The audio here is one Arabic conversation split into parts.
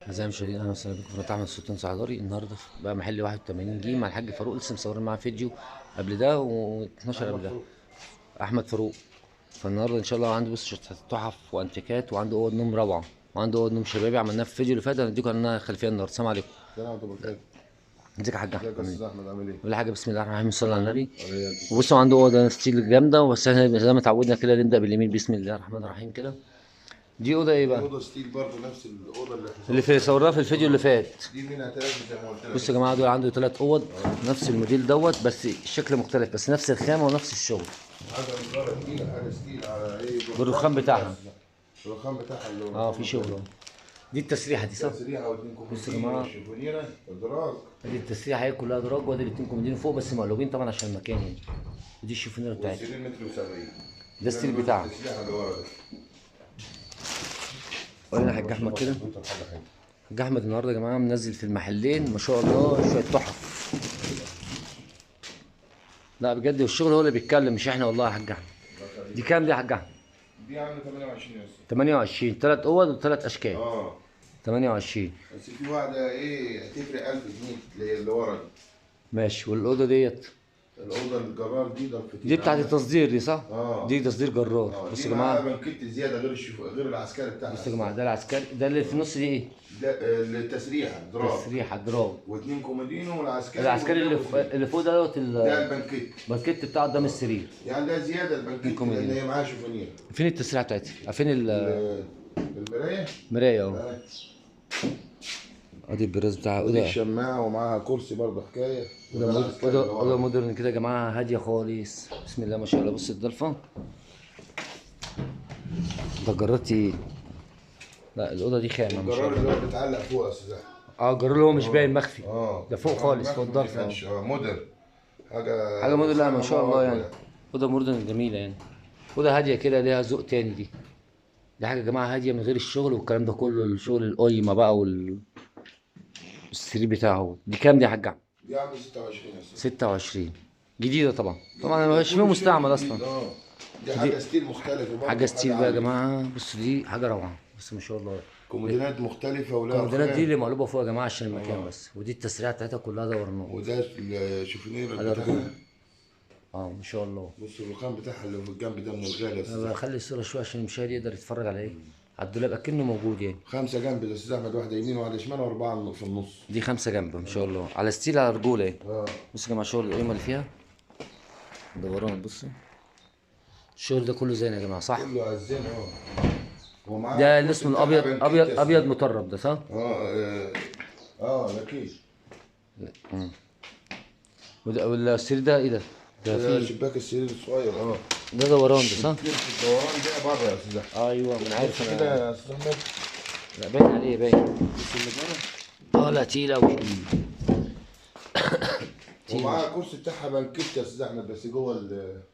أعزائي المشاهدين، أهلا وسهلا بكم في قناة أحمد السلطان سعداري. النهاردة بقى محل 81 جيم مع الحاج فاروق، لسه مصورين معاه فيديو قبل ده و12 قبل ده. أحمد فاروق. فالنهاردة إن شاء الله عنده بص تحف وأنتيكات، وعنده أوض نوم روعة، وعنده أوض نوم شبابي عملناها في الفيديو اللي فات، هنديكم عنها خلفية النهاردة. السلام عليكم. السلام عليكم وبركاته. ازيك يا حاج أحمد؟ ازيك يا عامل إيه؟ استاذ احمد، عامل ايه؟ ولا حاجة، بسم الله الرحمن الرحيم، صلى على النبي. عليا الف سلام. وبصوا عنده أوضة ستيل جامدة، بس احنا زي ما اتعودنا كده نبدأ باليمين، بسم الله الرحمن الرحيم كده. دي أوضة إيه دي بقى؟ اوضه ستيل برضه، نفس الاوضه اللي اللي في صورناها في الفيديو اللي فات. دي منها ثلاثه زي ما قلت لك. بصوا يا جماعه، دول عنده 3 اوض نفس الموديل دوت، بس الشكل مختلف، بس نفس الخامه ونفس الشغل. حاجه نجاره تقيله، حاجه ستيل على ايه؟ بالرخام بتاعها. الرخام بتاعها اللي هو في شغل اهو. دي التسريحه دي صح؟ تسريحه واثنين بصوا يا كومودين جماعه، والشيفونيره والدراج. دي التسريحه هي كلها دراج، وادي الاتنين كومودين فوق بس مقلوبين طبعا عشان المكان يعني. ودي الشوفينيره بتاعتها. والسرير متر و70. ده الستيل بتاعها. التسريحه اللي ورا ده. ورينا حاج احمد كده. حاج احمد النهارده يا جماعه منزل في المحلين ما شاء الله شويه تحف. لا بجد، والشغل هو اللي بيتكلم مش احنا والله يا حاج احمد. دي كام دي يا حاج احمد؟ دي عامله 28 يا اسطى. 28، 3 اوض وثلاث اشكال. 28. بس في واحده ايه هتفرق 1000 جنيه اللي ورا دي. ماشي. والاوضه ديت؟ الاوضه الجرار دي ضلفتين. دي بتاعت التصدير دي صح؟ اه دي تصدير جرار. بصوا دي يا معاها جماعه، بنكت زياده غير العسكري بتاعها. بصوا يا جماعه، ده العسكري، ده اللي في النص دي ايه؟ ده التسريحه دراج. تسريحه دراج. واثنين كومودينو والعسكري. العسكري اللي فوق دوت ده البنكت. الباكيت بتاع قدام السرير. يعني ده زياده البنكت لان هي معاها شوفانير. فين التسريحه بتاعتها؟ فين المرايه. المرايه اهو. ادي البراز بتاعها. ودي الشماعه ومعاها كرسي برضه حكايه. اوضه مودرن كده يا جماعه، هاديه خالص، بسم الله ما شاء الله. بص الضلفه ده جراتي ايه؟ لا الاوضه دي خامه ما شاء الجرار الله. اللي هو بيتعلق فوق يا استاذ احمد. الجرار اللي هو مش باين مخفي. اه ده فوق خالص، فوق الضلفه. مودرن. حاجه مودرن. لا ما شاء الله يعني. اوضه مودرن جميله يعني. اوضه هاديه كده، ليها ذوق تاني دي. دي حاجه يا جماعه هاديه من غير الشغل والكلام ده كله، الشغل القايمه بقى والسرير بتاعه. دي كام دي يا حاج عم؟ دي عامله 26 يا استاذ. 26 جديده طبعا. طبعا انا مش فيه مستعمل اصلا. دي حاجه ستيل مختلفه. حاجه ستيل بقى يا جماعه. بص دي حاجه روعه، بس ما شاء الله. كومودينات مختلفه ولها الكومودينات دي اللي مقلوبه فوق يا جماعه عشان المكان بس. ودي التسريحه بتاعتها كلها دورناها. وده الشوفينير على بتاعها. رجول. ما شاء الله. بص الرخام بتاعها اللي في الجنب ده من الغالي يا انا استاذ. بخلي الصوره شويه عشان المشاهد يقدر يتفرج على ايه، على الدولاب اكنه موجود يعني. 5 جنب يا استاذ احمد، واحده يمين وواحده شمال واربعه في النص. دي 5 جنب ما شاء الله، على ستيل، على رجوله ايه. اه بص يا جماعه شغل القيمه اللي فيها دوران. بصوا الشغل ده كله زينا يا جماعه صح؟ كله عزين ومعاه ده اللي اسمه الابيض، ابيض مطرب ده صح؟ اكيد. والسرير ده ايه ده؟ ده فيه شباك السرير الصغير. ده دوران ده صح؟ الدوران ده بره يا استاذ احمد. ايوه ما انا عارف بص انا. كده يا استاذ احمد. لا باين عليه، باين. بص المكانه. لا تقيله قوي. ومعاه كرسي بتاعها بنكت يا استاذ احمد، بس جوه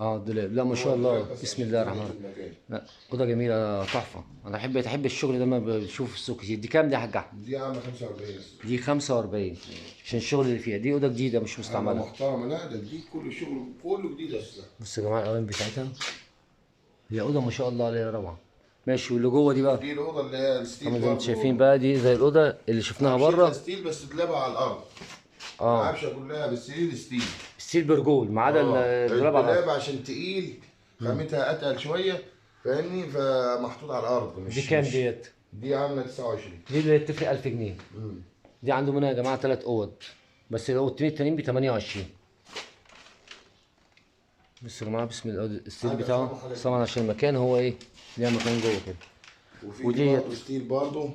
الدولاب. لا ما شاء الله، بسم الله الرحمن الرحيم. لا اوضه جميله تحفه. انا بحب الشغل ده، ما بشوف في السوق كتير. دي كام دي يا حاج احمد؟ دي عامله 45 يا استاذ. دي 45 عشان الشغل اللي فيها. دي اوضه جديده مش مستعمله. محترمه. لا ده جديد، كل شغل كله جديد يا استاذ. بصوا يا جماعه الالوان بتاعتها، هي اوضه ما شاء الله عليها روعه. ماشي. واللي جوه دي بقى؟ دي الاوضه اللي هي الستيل زي ما برضه. انتم شايفين بقى، دي زي الاوضه اللي شفناها بره. ستيل بس تلعبها على الارض. العفشه كلها بالسرير ستيل. ستيل برجول ما عدا الدولاب على الدولاب الارض. عشان تقيل، خامتها اتقل شويه، فاهمني؟ فمحطوط على الارض. دي كام ديت؟ دي عامله 29. دي اللي تفرق 1000 جنيه. دي عنده منها يا جماعه 3 اوض، بس الاوضتين التانيين ب 28. بصوا يا جماعه، بسم الله. الستيل بتاعه طبعا عشان المكان هو ايه، ليها مكان جوه كده. ودي برضه ستيل برضه،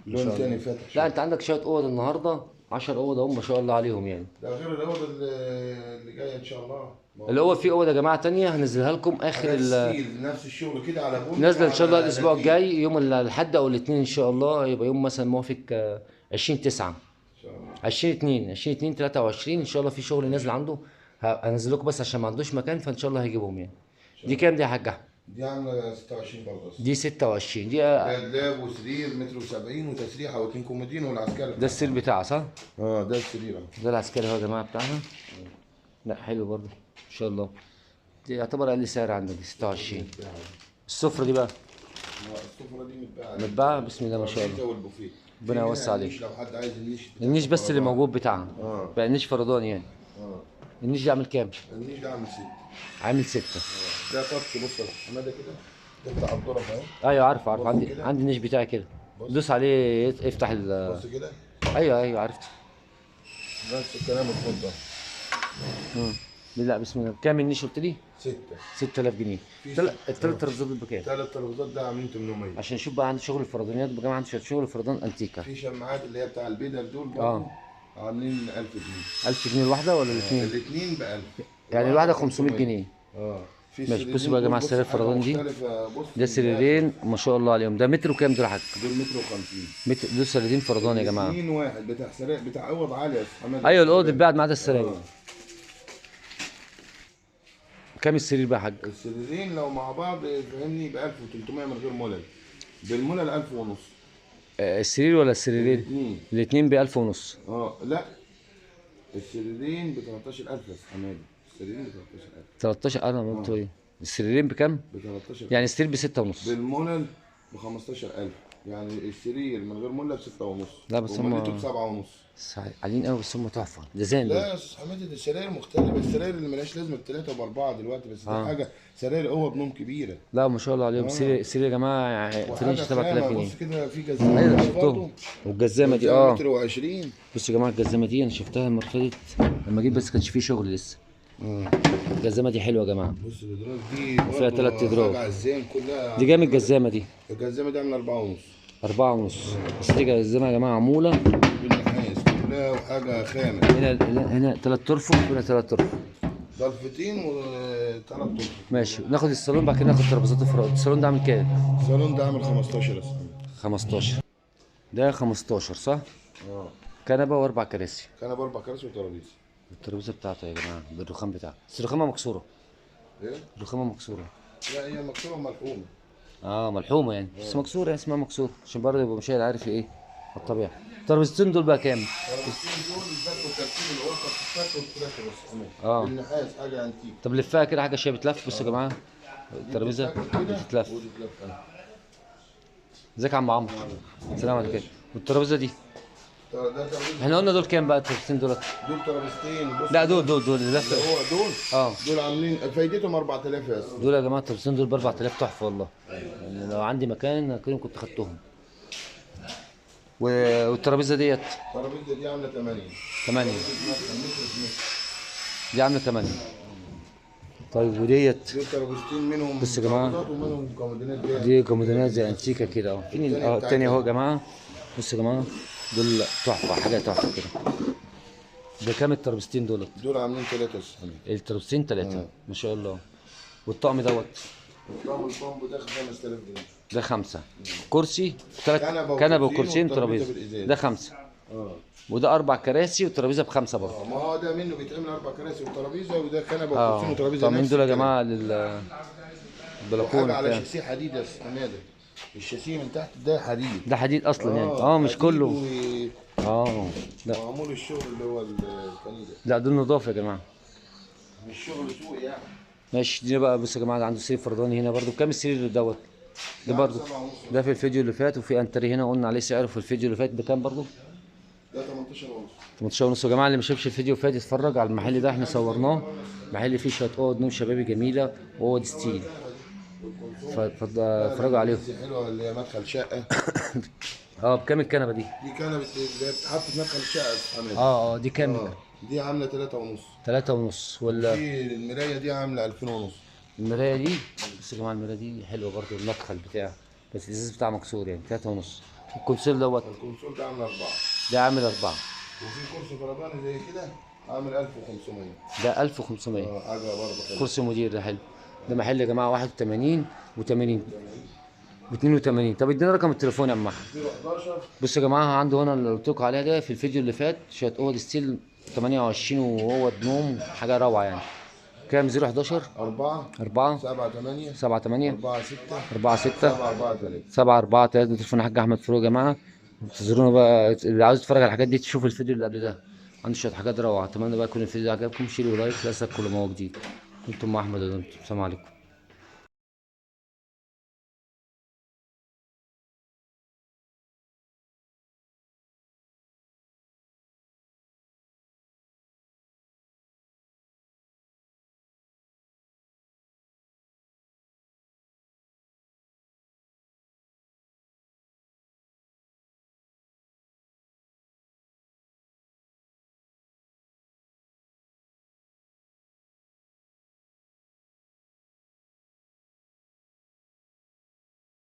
لون تاني فاتح. لا انت عندك شويه اوض النهارده، 10 اوض اهم ما شاء الله عليهم يعني. ده غير الاوضه اللي جايه ان شاء الله. الاوض في اوضه يا جماعه تانية هنزلها لكم اخر ستيل نفس الشغل كده على بني. نازله ان شاء الله الاسبوع الجاي، يوم الاحد او الاثنين ان شاء الله. يبقى يوم مثلا موافق 20/9 ان شاء الله. 20/2 23 ان شاء الله في شغل نازل عنده. هنزل لكم بس عشان ما عندوش مكان، فان شاء الله هيجيبهم يعني. دي كام دي يا حاج احمد؟ دي عامله 26 برضه. دي 26. دي ده دولاب وسرير متر و70 وتسريحه واثنين كومودين والعسكري. ده السير بتاعها صح؟ ده السرير ده العسكري اهو يا جماعه بتاعها. لا حلو برضه ان شاء الله. دي يعتبر اقل سعر عندك، دي 26. السفره دي بقى السفره دي متباعه. متباعه، بسم الله ما شاء الله. والبوفيه. ربنا يوسع عليك. النيش لو حد عايز النيش بتاع النيش بس اللي الفرادان. موجود بتاعها بقى النيش فرداني يعني. النيش ده عامل كام؟ النيش ده عامل 6. عامل 6. ده تاتش. بص يا حماده كده، ده بتاع الظرف اهي. ايوه عارف بص عندي كده. عندي النيش بتاعي كده. دوس عليه افتح بص كده. ايوه عرفت. نفس الكلام الخد ده. لا بسم الله. كام النيش قلت لي؟ 6. 6000 جنيه. الثلاث ترابيزات دول بكام؟ 3 ترابيزات ده عاملين 800. عشان نشوف بقى عندي شغل الفردانيات يا جماعه، عندي شغل الفردان انتيكا. في شماعات اللي هي بتاع البيدر دول برضه عاملين 1000 جنيه. 1000 جنيه الواحده ولا الاثنين؟ الاثنين ب 1000. يعني الواحده 500 جنيه. في ماشي. سريرين بصوا بقى يا جماعه دول، السرير بص حاجة الفرداني دي. مختلفة. بص ده سريرين ما شاء الله عليهم. ده متر وكام دول يا حاج؟ دول متر و50. متر. دول سريرين فرداني يا جماعه. اثنين واحد بتاع سرير بتاع اوض عاليه يا حماده. ايوه الاوضه اتباعت ما عدا السراير. كام السرير بقى يا حاج؟ السريرين لو مع بعض فاهمني ب 1300 من غير ملل. بالملل 1000 ونص. السرير ولا السريرين؟ الاثنين. الاثنين ب 1000 ونص. لا، السريرين ب 13000 يا حماده. السريرين ب 13000. 13. انا قلت ايه؟ السريرين بكام؟ ب 13000. يعني السرير ب 6 ونص. بالملل ب 15000. يعني السرير من غير ملل ب 6 ونص. لا بس هم وملته ب 7 ونص. عاليين قوي بس هم تحفه. ديزاين لا دول. يا استاذ حماده، دي السراير مختلفه. السراير اللي ملهاش لازمه ب3 و4 دلوقتي، بس دي حاجه سراير اوض نوم كبيره. لا ما شاء الله عليهم. السرير يا جماعه يعني فرنش 7000 جنيه. بص كده في جزمه. ايوه شفتهم. والجزامه دي متر و20. بصوا يا جماعه الجزامه دي انا شفتها المره اللي فاتت لما جيت، بس كانش فيه شغل لسه. الجزامه دي حلوه يا جماعه. بص الادراج دي فيها 3 ادراج. على الزين كلها. دي جامد الجزامه دي. الجزامه دي عامله 4 ونص. 4 ونص. بس دي جزامه يا جماعه معموله بالنحاس كلها وحاجه خامه. هنا 3 ارفف وهنا 3 ارفف. ضلفتين و3 ارفف. ماشي. ناخد الصالون بعد كده ناخد ترابيزات الفراغ. الصالون ده عامل كام؟ الصالون ده عامل 15 يا 15. ده 15 صح؟ كنبه واربع كراسي. كنبه 4 كراسي وترابيزه. الترابيزه بتاعته يا جماعه بالرخام بتاعه، بس الرخامه مكسوره. ايه؟ الرخامه مكسوره. لا هي مكسوره ملحومه. ملحومه يعني، بس مكسوره يعني اسمها مكسوره عشان برضه يبقى مش عارف ايه الطبيعه. الترابيزتين دول بقى كام؟ الترابيزتين دول الفك وتركيب الغرفه بتتفك وتتركب بس اه بالنحاس حاجه انتيك. طب لفها كده حاجه شويه بتلف. بصوا يا جماعه الترابيزه بتتلف. ازيك يا عم عمرو؟ السلام عليكم. والترابيزه دي ده ترابيزه. احنا قلنا دول كام بقى الترابيزتين دول؟ دول ترابيزتين. بص لا دول اللي اللي لفه. هو دول دول عاملين فايدتهم 4000 يا اسطى. دول يا جماعه الترابيزتين دول ب 4000 تحفه والله. يعني لو عندي مكان كنت خدتهم. والترابيزه ديت الترابيزه دي عامله 80. 8. دي عامله 8. طيب وديت دول ترابيزتين منهم بص يا جماعه ترابيزات ومنهم كومودينات جايه. دي كومودينات زي انتيكا كده اهو. فين التاني التاني اهو يا بتاع جماعه. بصوا يا جماعه دول تحفه، حاجه تحفه كده. بكام الترابيزتين دولت؟ دول عاملين 3 يا استاذ. الترابيزتين 3 ما شاء الله. والطقم دوت الطقم البامبو ده 5000 جنيه. ده 5. كرسي كنبة كنبه وكرسيين وكرسيين والترابيزة ترابيزه بالإزاز. ده 5. وده 4 كراسي والترابيزه ب5 برضه. ما هو ده منه بيتعمل 4 كراسي وترابيزه، وده كنبه وكرسيين وترابيزه. طب مين نفس دول يا الكلام. جماعه وحاجه البلكونه على بتاع شاسيه حديد يا استاذ حماده. الشاسيه من تحت ده حديد. ده حديد اصلا يعني. مش حديد كله. لا معمول الشغل اللي هو الفني ده. لا دول نضاف يا جماعه. مش شغل سوق يعني. ماشي. دي بقى بصوا يا جماعه عنده سرير فرداني هنا برضو. بكام السرير دوت؟ ده برضو ده في الفيديو اللي فات، وفي انتري هنا قلنا عليه سعره في الفيديو اللي فات بكام برضو؟ ده 18 ونص. 18 ونص. يا جماعه اللي ما شافش الفيديو اللي فات يتفرج على المحل ده، احنا صورناه. محل فيه شويه اوض نوم شبابي جميله واوض ستيل، فاتفرجوا عليهم. حلوه اللي هي مدخل شقه. بكام الكنبه دي؟ دي كنبه اللي هي بتتحط في مدخل شقه يا استاذ حماده. دي كام؟ دي عامله 3 ونص. 3 ونص. ولا في المرايه دي عامله 2000 ونص. المرايه دي بصوا يا جماعه المرايه دي حلوه برضو. المدخل بتاعها بس الازاز بتاعها مكسور يعني 3 ونص. الكونسول دوت الكونسول ده عامل 4. ده عامل 4. وفي كرسي فرداني زي كده عامل 1500. ده 1500. حاجه برضه حلوه. كرسي مدير ده حلو. ده محل يا جماعه 81 و80 و82. طب ادينا رقم التليفون يا عم احمد. 011. بصوا يا جماعه عنده هنا اللي قلت لكم عليها ده في الفيديو اللي فات شويه اوض ستيل 28 واوض نوم حاجه روعه يعني. كام؟ 011 4 4 7 8 7 8 4 6 4 6 7 4 3. 7 4 3. تليفون الحاج احمد فاروق يا جماعه. انتظرونا بقى اللي عاوز يتفرج على الحاجات دي تشوف الفيديو اللي قبل ده. عنده شويه حاجات روعه. اتمنى بقى يكون الفيديو عجبكم. شيروا لايك لاسك كل ما هو جديد. كنتم مع احمد ودمتم. السلام عليكم.